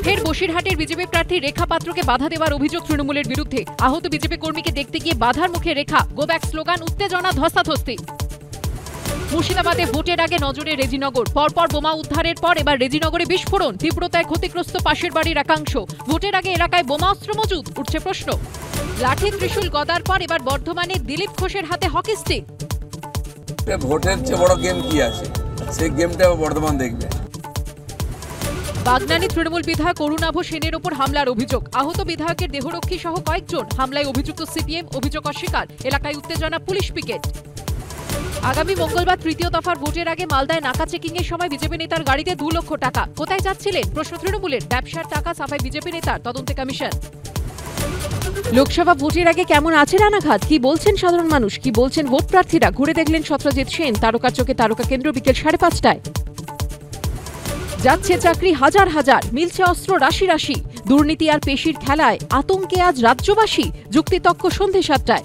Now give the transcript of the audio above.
ফের বসিরহাটের বিজেপি প্রার্থী রেখা পাত্রকে বাধা দেওয়ার অভিযোগ তৃণমূলের বিরুদ্ধে। আহত বিজেপি কর্মীকে দেখতে গিয়ে বাধার মুখে রেখা, গো ব্যাক স্লোগান, উত্তেজনা, ধস্তাধস্তি। মুর্শিদাবাদে ভোটের আগে নজরে রেজিনগর, পরপর বোমা উদ্ধারের পর এবার রেজিনগরে বিস্ফোরণ, তীব্রতায় ক্ষতিগ্রস্ত পাশের বাড়ির একাংশ। ভোটের আগে এলাকায় বোমা অস্ত্র মজুদ, উঠছে প্রশ্ন। লাঠি ত্রিশূল গদার পর এবার বর্ধমানে দিলীপ ঘোষের হাতে হকি স্টিক। ভোটের চেয়ে বড় গেম কি আছে, সেই গেমটা বর্ধমান দেখবে। বাগনানী তৃণমূল বিধায়ক অরুণাভ সেনের ওপর হামলার অভিযোগ। আহত বিধায়কের দেহরক্ষী সহ কয়েকজন। হামলায় অভিযুক্ত সিপিএম, অভিযোগ অস্বীকার। এলাকায় উত্তেজনা, পুলিশ পিকেট। আগামী মঙ্গলবার তৃতীয় দফার ভোটের আগে মালদায় নাকা চেকিং এর সময় বিজেপি নেতার গাড়িতে 2 লক্ষ টাকা। কোথায় যাচ্ছিলেন প্রশ্ন তৃণমূলের। ব্যবসার টাকা সাফাই বিজেপি নেতার, তদন্তে কমিশন। লোকসভা ভোটের আগে কেমন আছে রানাঘাট, কি বলছেন সাধারণ মানুষ, কি বলছেন ভোট প্রার্থীরা, ঘুরে দেখলেন সত্যজিৎ সেন। তারকার চোখে তারকা কেন্দ্র বিকেল 5:30টায়। যাচ্ছে চাকরি হাজার হাজার, মিলছে অস্ত্র রাশি রাশি। দুর্নীতি আর পেশির খেলায় আতঙ্কে আজ রাজ্যবাসী। যুক্তিতক্ক সন্ধে 7টায়।